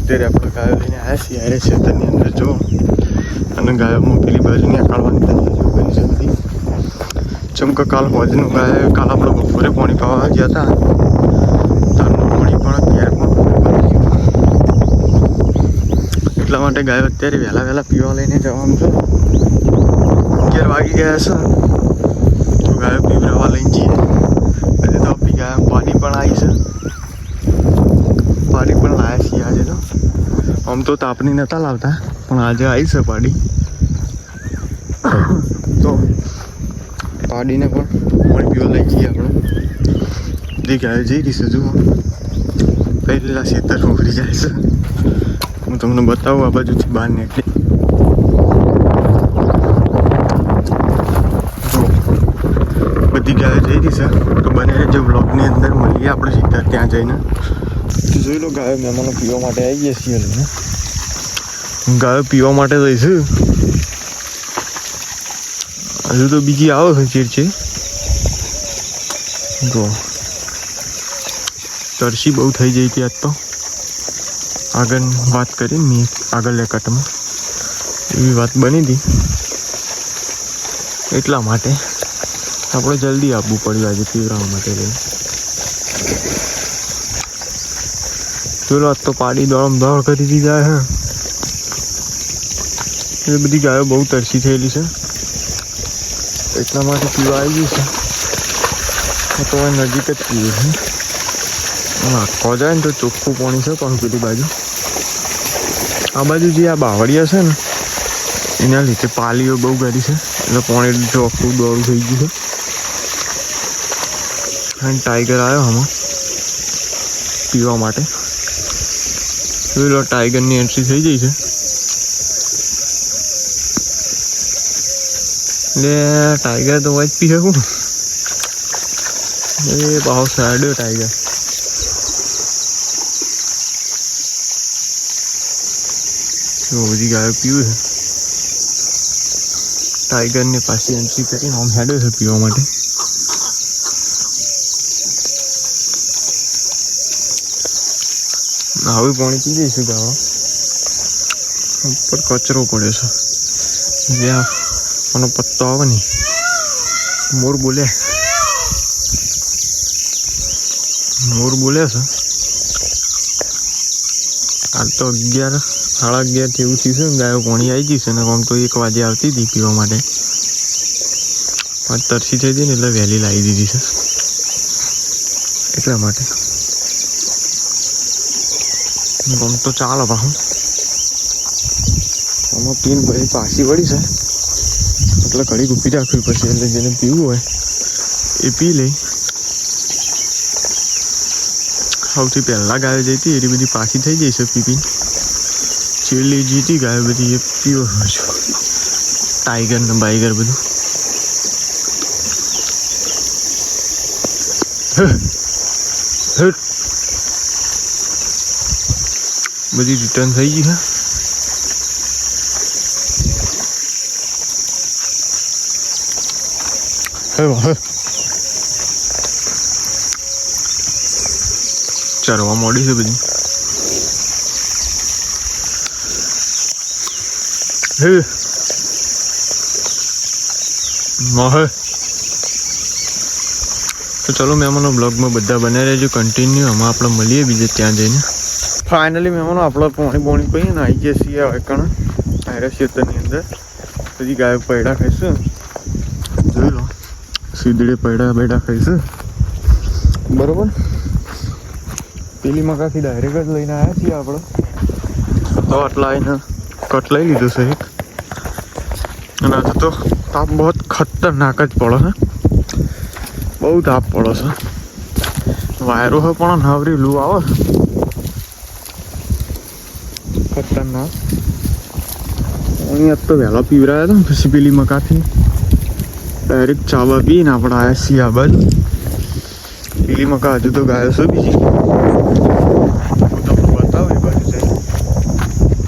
અત્યારે આપણે ગાયો લઈને આવ્યા છીએ હારે ખેતરની અંદર જો અને ગાયોમાં પેલી બાજુ નીકળવાની તૈયારીઓ કરી છે બધી. ચમકે કાલ હોજનું ગાય કાલ આપણે બપોરે પાણી પાવા ગયા હતા તારનું પાણી પણ ઘેર પણ ભરી ગયું એટલા માટે ગાયો અત્યારે વહેલા પીવા લઈને જવાનું છે. 11 વાગી ગયા છે તો ગાયો પીવડાવવા લઈને જઈએ. હજી તો આપણી ગાય પાણી પણ આવી છે, પાણી પણ લાવ્યા છીએ આજે. તો આમ તો તાપની નહોતા લાવતા પણ આજે આવી છે પાડી. તો પાડીને પણ પાણી પીવા લઈ જઈએ આપણે. જે ગાય જઈ રહી છે જુઓ પહેલા ખેતર ઉભરી જાય છે. હું તમને બતાવું આ બાજુથી બહાર નીકળી. બધી ગાયો જઈ રહી છે તો બને જે બ્લોગની અંદર મળીએ આપણે સીધા ત્યાં જઈને. જોઈ લો ગાયો મહેમાનો પીવા માટે આવી ગયા છીએ લઈને. ગાયો પીવા માટે જઈશું. હજુ તો બીજી આવે છે ચીડચી જો તરસી બહુ થઈ જઈ હતી આજ તો. આગળ વાત કરી મેં આગળ કટમાં એવી વાત બની હતી એટલા માટે આપણે જલ્દી આપવું પડ્યું આજે પીવડાવવા માટે લઈને. ચલો આજ તો પાડી દોડમ દોડ કરી દીધા હે. એ બધી ગાયો બહુ તરસી થયેલી છે એટલા માટે પીવા આવી ગયું છે. તો નજીક જ પીવે છે. આખો જાય ને તો ચોખ્ખું પાણી છે પણ પેલી બાજુ આ બાજુ જે આ બાવળિયા છે ને એના લીધે પાલીઓ બહુ કરી છે એટલે પાણી ચોખ્ખું દોડું થઈ ગયું છે. અને ટાઈગર આવ્યો આમાં પીવા માટે. જોઈ લો ટાઈગરની એન્ટ્રી થઈ ગઈ છે. એટલે ટાઈગર તો વાંચ પી શકું એ બહુ સાડ્યો ટાઈગર. બધી ગાયો પીવું છે. ટાઈગરને પાછી એન્ટ્રી કરીને આમ હેડ્યો છે પીવા માટે. હવે પાણી પી જઈશું ગાવા. ઉપર કચરો પડ્યો છે જ્યાં આનો પત્તો આવે ને મોર બોલે છે. હાલ તો 11 સાડા 11 જેવું થયું છે. ગાયો પાણી આવી જશે ને આમ તો 1 વાગે આવતી હતી પીવા માટે. તરસી થઈ હતી ને એટલે વહેલી લાવી દીધી છે એટલા માટે. આમ તો ચાલો પાછું આમાં પીને પછી પાછી વળી છે એટલે ઘડી ઊભી રાખવી પડશે. એટલે જેને પીવું હોય એ પી લે. સૌથી પહેલાં ગાયો જતી એટલી બધી પાછી થઈ જઈ છે પી. છેલ્લી જીતી ગાયો બધી એ પીવો છો. ટાઈગર ને બાઈગર બધું બધી રિટર્ન થઈ ગઈ છે. ચરવા મોડી છે બધી. તો ચલો મહેમાનો બ્લોગમાં બધા બન્યા રહેજો કન્ટિન્યુ. આમાં આપણે મળીએ બીજે ત્યાં જઈને. ફાઇનલી મહેમાનો આપણે પોણી પીને આવી ગયા છીએ હવે કણ આયરા ખેતરની અંદર. બધી ગાયો પૈડા ખાઈશું. જોઈ લો સીધડે પૈડા ખાઈશું બરોબર. પેલી મકાથી ડાયરેક્ટ જ લઈને આવ્યા છીએ આપણે. તો આટલા આવીને કટ લઈ લીધું છે એક. અને આજે તો તાપ બહુ ખતરનાક જ પડે છે. બહુ તાપ પડે છે. વાયરો હોય પણ નવરી લૂ આવે ખતરનાક. અહીંયા તો વહેલા પીવરાયા હતા પછી પેલી મકાથી ડાયરેક્ટ ચાવા પીને આપણે આવ્યા છીએ આ બાજુ. પેલી મકા હજુ તો ગાયો છે બીજી. હું તમને બતાવું એ બાજુ જઈ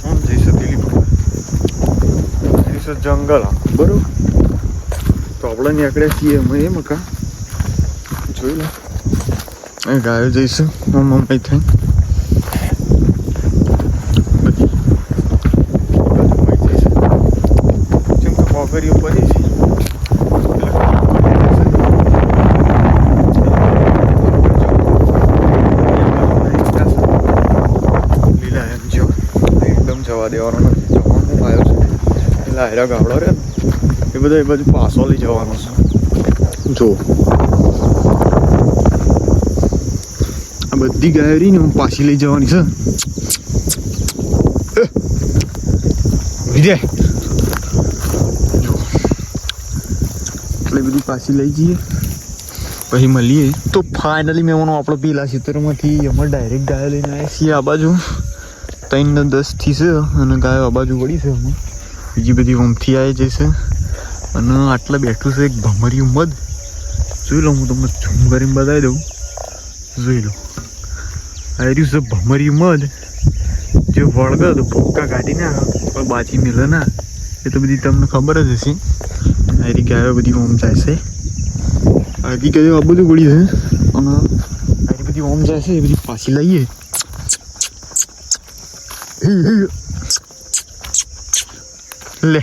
આમ જઈશું પેલી મકા. છે જંગલ બરોબર. તો આપણે નીકળ્યા છીએ અમે એ મકા જોઈ લો. અહીં ગાયો જઈશું મમ્મી થઈ જેમ કે પોખરીઓ પડી છે. લીલા એમ જો એકદમ જવા દેવાનો નથી. જવાનું આવ્યો છે એટલે આયરા ગાવડો રે એ બધા એ બાજુ પાછો લઈ જવાનો છે. જો આ બધી ગાયો રહી ને હું પાછી લઈ જવાની છે. એટલે બધી પાછી લઈ જઈએ પછી મળીએ. તો ફાઇનલી મેં આપણે પેલા ખેતરમાંથી અમારે ડાયરેક્ટ ગાયો લઈને આવ્યા છીએ આ બાજુ 3:10 છે અને ગાયો આ બાજુ વળી છે. અમે બીજી બધી ઓમથી આવી જશે અને આટલા બેઠું છે એક ભમરિયું મધ. જોઈ લો હું તમને ઝૂમ કરીને બતાવી દઉં. જોઈ લો આ રહ્યું છે ભમરિયું મધ. જે વળગે તો ભૂક્કા કાઢી ના પણ બાજી મિલે ના એ તો બધી તમને ખબર જ હશે. આરી ગાયો બધી ઓમ જાય છે. આગી ગાયો આ બધું પડી છે અને આરી બધી ઓમ જાય છે એ બધી પાછી લઈએ. લે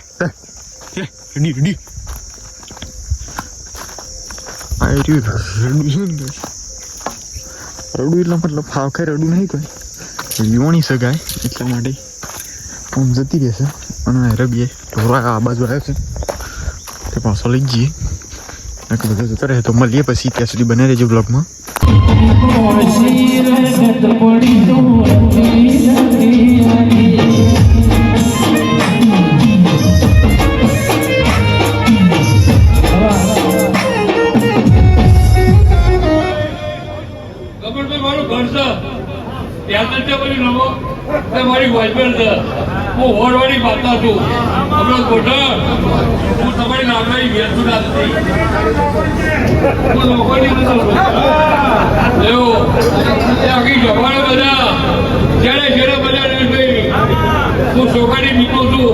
રેડી રેડી આ રહ્યું રડું છે ને રડું એટલે મતલબ ફાવખાઈ રડું નહીં કોઈ લીવણી છે ગાય એટલા માટે આમ જતી રહેશે. અને રબીએ ઢોરા આ બાજુ આવ્યો છે તે પાછો લઈ જઈએ. બધા જતા રહે તો મળીએ પછી. ત્યાં સુધી બને રહેજો બ્લોગમાં. મારી વાઇફર છે. હું હોડવાળી માતા છું. અમે ગોઠણ હું તમારી નાગરાઈ ભેંસું નથી. હું લોકોની એવું આખી જવાડે બધા જ્યારે બધા હું છોકરાની બીતો છું.